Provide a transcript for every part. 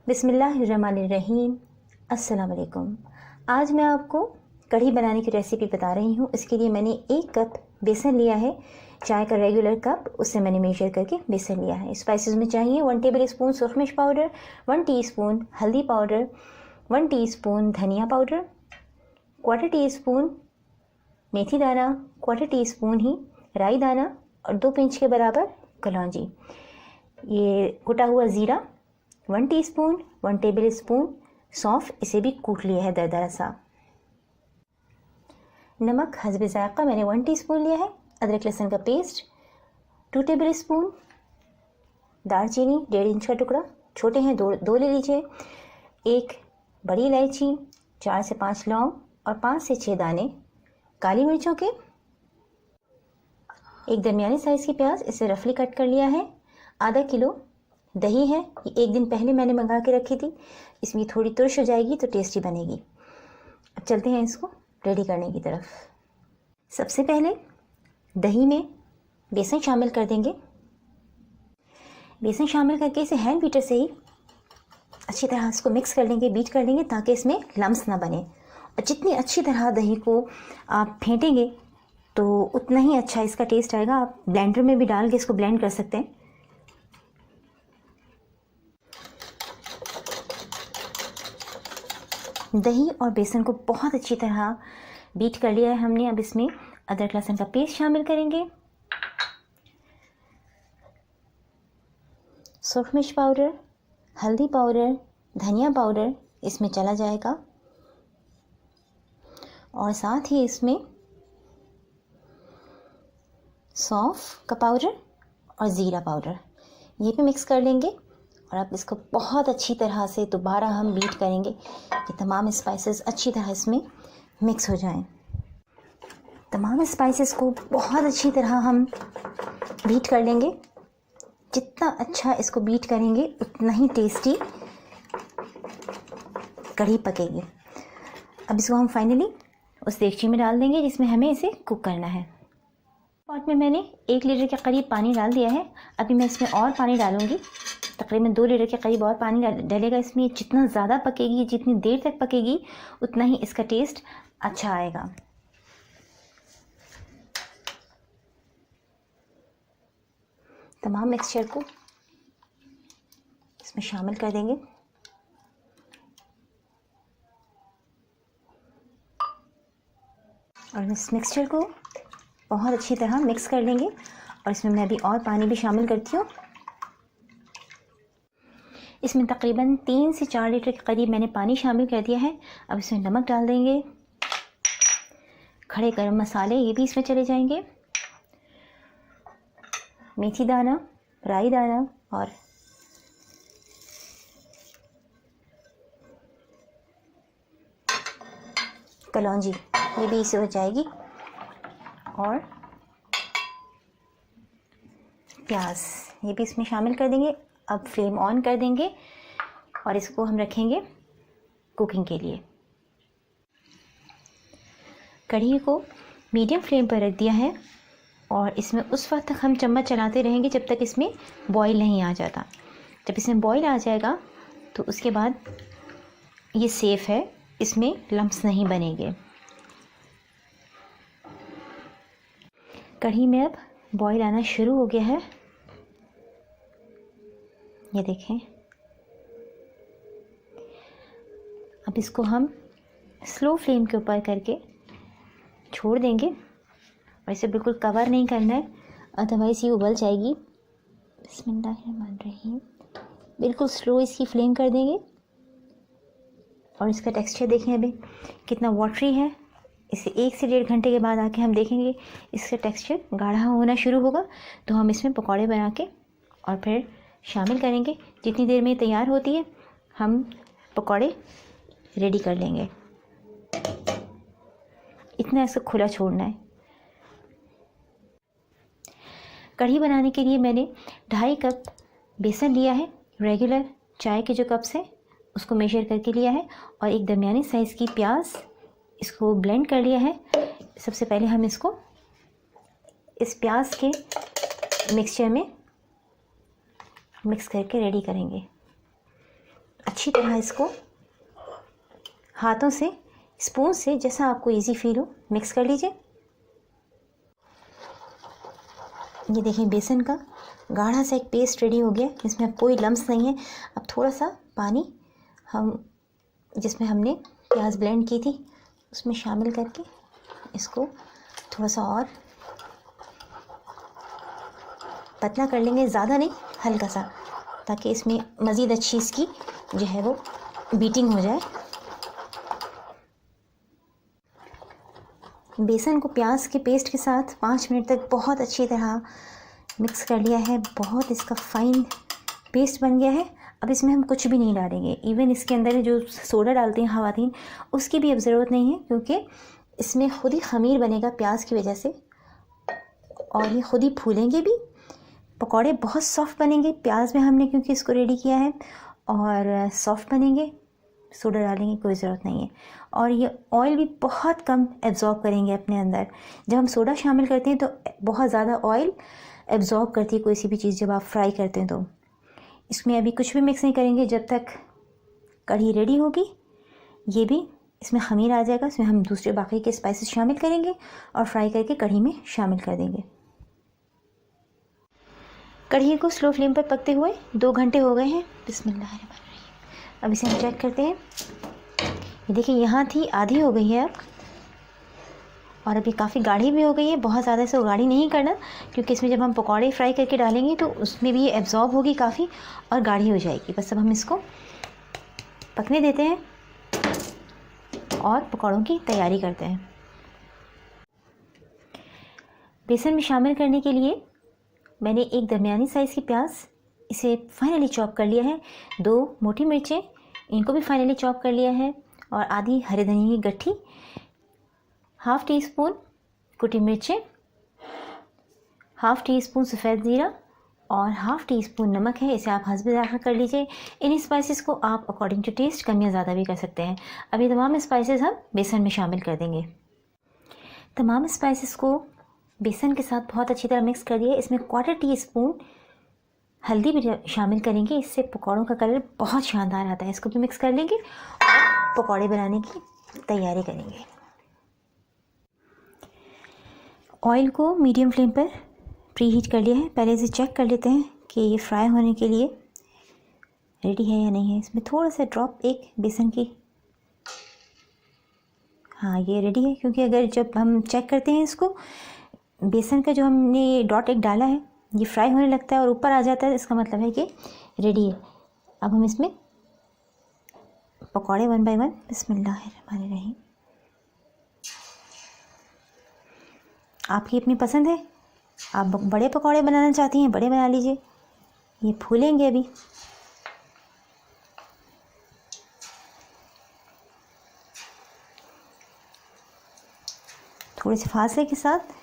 बिस्मिल्लाहिर्रहमानिर्रहीम। अस्सलाम वालेकुम। आज मैं आपको कढ़ी बनाने की रेसिपी बता रही हूँ। इसके लिए मैंने 1 कप बेसन लिया है, चाय का रेगुलर कप, उससे मैंने मेजर करके बेसन लिया है। स्पाइसेस में चाहिए 1 टेबल स्पून सुरख मिर्च पाउडर, 1 टीस्पून हल्दी पाउडर, 1 टीस्पून धनिया पाउडर, 1/4 टीस्पून मेथी दाना, 1/4 टीस्पून ही राई दाना और 2 पिंच के बराबर कलौंजी। ये कुटा हुआ ज़ीरा 1 टीस्पून, 1 टेबल स्पून सौंफ, इसे भी कूट लिया है दरदरा सा। नमक हस्ब ज़ायक़ा मैंने 1 टीस्पून लिया है। अदरक लहसुन का पेस्ट 2 टेबल स्पून। दालचीनी 1.5 इंच का टुकड़ा, छोटे हैं 2 ले लीजिए। 1 बड़ी इलायची, 4 से 5 लौंग और 5 से 6 दाने काली मिर्चों के। 1 दरमियानी साइज़ की प्याज, इसे रफली कट कर लिया है। आधा किलो दही है, ये 1 दिन पहले मैंने मंगा के रखी थी। इसमें थोड़ी तुरश हो जाएगी तो टेस्टी बनेगी। अब चलते हैं इसको रेडी करने की तरफ। सबसे पहले दही में बेसन शामिल कर देंगे। बेसन शामिल करके इसे हैंड बीटर से ही अच्छी तरह इसको मिक्स कर लेंगे, बीट कर लेंगे ताकि इसमें लम्स ना बने। और जितनी अच्छी तरह दही को आप फेंटेंगे तो उतना ही अच्छा इसका टेस्ट आएगा। आप ब्लेंडर में भी डाल के इसको ब्लेंड कर सकते हैं। दही और बेसन को बहुत अच्छी तरह बीट कर लिया है हमने। अब इसमें अदरक लहसुन का पेस्ट शामिल करेंगे, सुरख मिर्च पाउडर, हल्दी पाउडर, धनिया पाउडर इसमें चला जाएगा और साथ ही इसमें सौंफ का पाउडर और ज़ीरा पाउडर ये भी मिक्स कर लेंगे। और अब इसको बहुत अच्छी तरह से दोबारा हम बीट करेंगे कि तमाम स्पाइसेस अच्छी तरह इसमें मिक्स हो जाएं। तमाम स्पाइसेस को बहुत अच्छी तरह हम बीट कर लेंगे। जितना अच्छा इसको बीट करेंगे उतना ही टेस्टी कढ़ी पकेगी। अब इसको हम फाइनली उस देगची में डाल देंगे जिसमें हमें इसे कुक करना है। पॉट में मैंने 1 लीटर के करीब पानी डाल दिया है। अभी मैं इसमें और पानी डालूँगी, तकरीबन 2 लीटर के करीब और पानी डलेगा इसमें। जितना ज़्यादा पकेगी, जितनी देर तक पकेगी, उतना ही इसका टेस्ट अच्छा आएगा। तमाम मिक्सचर को इसमें शामिल कर देंगे और इस मिक्सचर को बहुत अच्छी तरह मिक्स कर लेंगे। और इसमें मैं अभी और पानी भी शामिल करती हूँ। इसमें तकरीबन 3 से 4 लीटर के करीब मैंने पानी शामिल कर दिया है। अब इसमें नमक डाल देंगे, खड़े गरम मसाले ये भी इसमें चले जाएंगे, मेथी दाना, राई दाना और कलौंजी ये भी इससे हो जाएगी और प्याज ये भी इसमें शामिल कर देंगे। अब फ्लेम ऑन कर देंगे और इसको हम रखेंगे कुकिंग के लिए। कढ़ी को मीडियम फ्लेम पर रख दिया है और इसमें उस वक्त तक हम चम्मच चलाते रहेंगे जब तक इसमें बॉईल नहीं आ जाता। जब इसमें बॉईल आ जाएगा तो उसके बाद ये सेफ़ है, इसमें लम्स नहीं बनेंगे। कढ़ी में अब बॉईल आना शुरू हो गया है, ये देखें। अब इसको हम स्लो फ्लेम के ऊपर करके छोड़ देंगे और इसे बिल्कुल कवर नहीं करना है, अदरवाइज़ ये उबल जाएगी। बिस्मिल्लाहिर्रहमानिर्रहीम। बिल्कुल स्लो इसकी फ्लेम कर देंगे और इसका टेक्सचर देखें अभी कितना वाटरी है। इसे 1 से 1.5 घंटे के बाद आके हम देखेंगे इसका टेक्सचर गाढ़ा होना शुरू होगा तो हम इसमें पकौड़े बना के और फिर शामिल करेंगे। जितनी देर में तैयार होती है हम पकौड़े रेडी कर लेंगे। इतना इसको खुला छोड़ना है। कढ़ी बनाने के लिए मैंने 2.5 कप बेसन लिया है, रेगुलर चाय के जो कप्स हैं उसको मेजर करके लिया है। और 1 दरमियानी साइज़ की प्याज, इसको ब्लेंड कर लिया है। सबसे पहले हम इसको इस प्याज के मिक्सचर में मिक्स करके रेडी करेंगे। अच्छी तरह इसको हाथों से, स्पून से, जैसा आपको इजी फील हो मिक्स कर लीजिए। ये देखें बेसन का गाढ़ा सा एक पेस्ट रेडी हो गया, इसमें अब कोई लम्स नहीं है। अब थोड़ा सा पानी हम जिसमें हमने प्याज ब्लेंड की थी उसमें शामिल करके इसको थोड़ा सा और पतला कर लेंगे, ज़्यादा नहीं, हल्का सा, ताकि इसमें मज़ीद अच्छी इसकी जो है वो बीटिंग हो जाए। बेसन को प्याज के पेस्ट के साथ 5 मिनट तक बहुत अच्छी तरह मिक्स कर लिया है। बहुत इसका फाइन पेस्ट बन गया है। अब इसमें हम कुछ भी नहीं डालेंगे। इवन इसके अंदर जो सोडा डालते हैं ख़वातीन, उसकी भी अब ज़रूरत नहीं है, क्योंकि इसमें खुद ही ख़मीर बनेगा प्याज की वजह से, और ये खुद ही फूलेंगे भी। पकौड़े बहुत सॉफ्ट बनेंगे प्याज में हमने क्योंकि इसको रेडी किया है, और सॉफ्ट बनेंगे। सोडा डालेंगे कोई ज़रूरत नहीं है। और ये ऑयल भी बहुत कम एब्ज़ॉर्ब करेंगे अपने अंदर। जब हम सोडा शामिल करते हैं तो बहुत ज़्यादा ऑयल एब्ज़ॉर्ब करती है कोई सी भी चीज़ जब आप फ्राई करते हैं। तो इसमें अभी कुछ भी मिक्स नहीं करेंगे जब तक कढ़ी रेडी होगी। ये भी इसमें ख़मीर आ जाएगा, इसमें हम दूसरे बाकी के स्पाइसेस शामिल करेंगे और फ्राई करके कढ़ी में शामिल कर देंगे। कढ़ी को स्लो फ्लेम पर पकते हुए 2 घंटे हो गए हैं। बिस्मिल्लाहिर्रहमानिर्रहीम। अब इसे हम चेक करते हैं। ये देखिए यहाँ थी, आधी हो गई है अब, और अभी काफ़ी गाढ़ी भी हो गई है। बहुत ज़्यादा इसे गाढ़ी नहीं करना, क्योंकि इसमें जब हम पकौड़े फ्राई करके डालेंगे तो उसमें भी ये एब्जॉर्ब होगी काफ़ी और गाढ़ी हो जाएगी। बस अब हम इसको पकने देते हैं और पकौड़ों की तैयारी करते हैं। बेसन में शामिल करने के लिए मैंने एक दरमियानी साइज़ की प्याज, इसे फाइनली चॉप कर लिया है। 2 मोटी मिर्चें, इनको भी फाइनली चॉप कर लिया है, और आधी हरे धनिया की गट्ठी, 1/2 टीस्पून कुटी मिर्चें, 1/2 टीस्पून सफ़ेद ज़ीरा और 1/2 टीस्पून नमक है। इसे आप हस्ब ज़ायक़ा कर लीजिए। इन स्पाइसेस को आप अकॉर्डिंग टू टेस्ट कम या ज़्यादा भी कर सकते हैं। अब ये तमाम स्पाइसेस हम बेसन में शामिल कर देंगे। तमाम स्पाइसेस को बेसन के साथ बहुत अच्छी तरह मिक्स कर दिया। इसमें 1/4 टीस्पून हल्दी भी शामिल करेंगे, इससे पकौड़ों का कलर बहुत शानदार आता है। इसको भी मिक्स कर लेंगे और पकौड़े बनाने की तैयारी करेंगे। ऑयल को मीडियम फ्लेम पर प्री हीट कर लिया है। पहले इसे चेक कर लेते हैं कि ये फ्राई होने के लिए रेडी है या नहीं है। इसमें थोड़ा सा ड्रॉप एक बेसन की, हाँ ये रेडी है, क्योंकि अगर जब हम चेक करते हैं इसको, बेसन का जो हमने ये डॉट एक डाला है, ये फ्राई होने लगता है और ऊपर आ जाता है, इसका मतलब है कि रेडी है। अब हम इसमें पकौड़े 1 बाय 1, बिस्मिल्लाहिर्रहमानिर्रहीम। आपकी अपनी पसंद है, आप बड़े पकौड़े बनाना चाहती हैं बड़े बना लीजिए। ये फूलेंगे अभी। थोड़े से फासले के साथ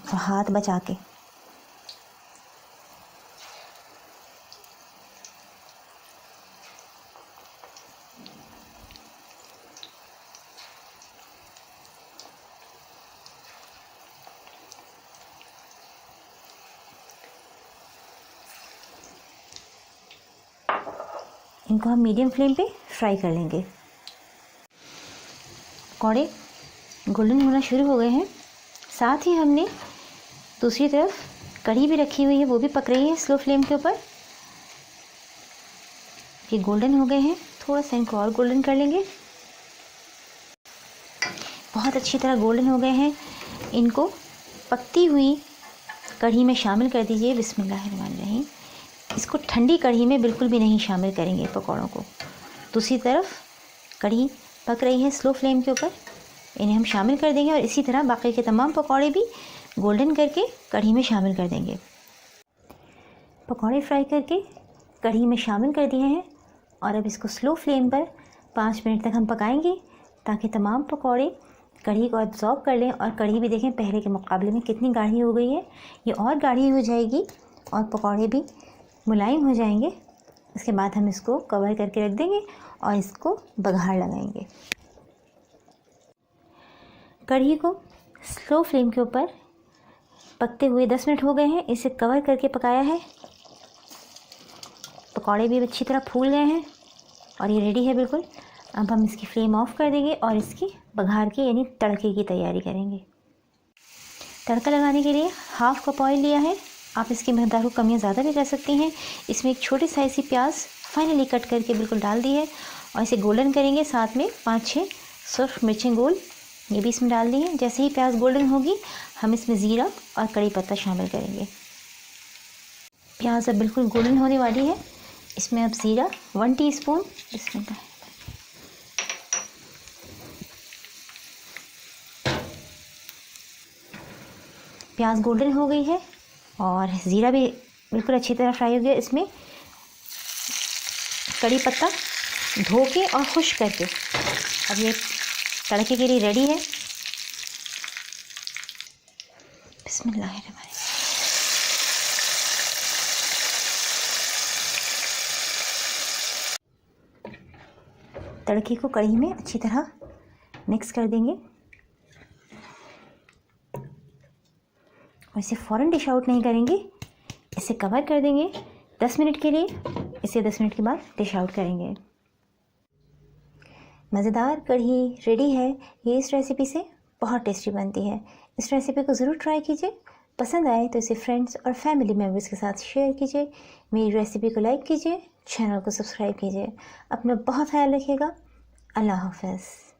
और हाथ बचा के। इनको हम मीडियम फ्लेम पे फ्राई कर लेंगे। पकौड़े गोल्डन होना शुरू हो गए हैं। साथ ही हमने दूसरी तरफ कढ़ी भी रखी हुई है, वो भी पक रही है स्लो फ्लेम के ऊपर। ये गोल्डन हो गए हैं, थोड़ा सा इनको और गोल्डन कर लेंगे। बहुत अच्छी तरह गोल्डन हो गए हैं। इनको पकती हुई कढ़ी में शामिल कर दीजिए। बिस्मिल्लाहिर्रहमानिर्रहीम। इसको ठंडी कढ़ी में बिल्कुल भी नहीं शामिल करेंगे पकौड़ों को। दूसरी तरफ कढ़ी पक रही है स्लो फ्लेम के ऊपर, इन्हें हम शामिल कर देंगे और इसी तरह बाकी के तमाम पकौड़े भी गोल्डन करके कढ़ी में शामिल कर देंगे। पकौड़े फ्राई करके कढ़ी में शामिल कर दिए हैं और अब इसको स्लो फ्लेम पर 5 मिनट तक हम पकाएंगे, ताकि तमाम पकौड़े कढ़ी को एब्जॉर्ब कर लें। और कढ़ी भी देखें पहले के मुकाबले में कितनी गाढ़ी हो गई है। ये और गाढ़ी हो जाएगी और पकौड़े भी मुलायम हो जाएंगे। इसके बाद हम इसको कवर करके रख देंगे और इसको बघार लगाएंगे। कढ़ी को स्लो फ्लेम के ऊपर पकते हुए 10 मिनट हो गए हैं। इसे कवर करके पकाया है। पकौड़े भी अच्छी तरह फूल गए हैं और ये रेडी है बिल्कुल। अब हम इसकी फ्लेम ऑफ कर देंगे और इसकी बघार के यानी तड़के की तैयारी करेंगे। तड़का लगाने के लिए हाफ कप ऑयल लिया है। आप इसकी मकदार को कम या ज़्यादा भी कर सकती हैं। इसमें एक छोटी साइज़ सी प्याज फाइनली कट करके बिल्कुल डाल दी है और इसे गोल्डन करेंगे। साथ में 5-6 सुर्ख मिर्चें गोल ये भी इसमें डाल दी हैं। जैसे ही प्याज गोल्डन होगी हम इसमें ज़ीरा और कड़ी पत्ता शामिल करेंगे। प्याज अब बिल्कुल गोल्डन होने वाली है। इसमें अब ज़ीरा 1 टीस्पून इसमें प्याज गोल्डन हो गई है और ज़ीरा भी बिल्कुल अच्छी तरह फ्राई हो गया। इसमें कड़ी पत्ता धो के और खुश्क करके अब ये तड़के के लिए रेडी है। बिस्मिल्लाहिर्रहमानिर्रहीम। तड़के को कढ़ी में अच्छी तरह मिक्स कर देंगे और इसे फ़ौरन डिश आउट नहीं करेंगे। इसे कवर कर देंगे 10 मिनट के लिए। इसे 10 मिनट के बाद डिश आउट करेंगे। मज़ेदार कढ़ी रेडी है। ये इस रेसिपी से बहुत टेस्टी बनती है। इस रेसिपी को ज़रूर ट्राई कीजिए। पसंद आए तो इसे फ्रेंड्स और फैमिली मेम्बर्स के साथ शेयर कीजिए। मेरी रेसिपी को लाइक कीजिए, चैनल को सब्सक्राइब कीजिए। अपना बहुत ख्याल रखिएगा। अल्लाह हाफ़िज़।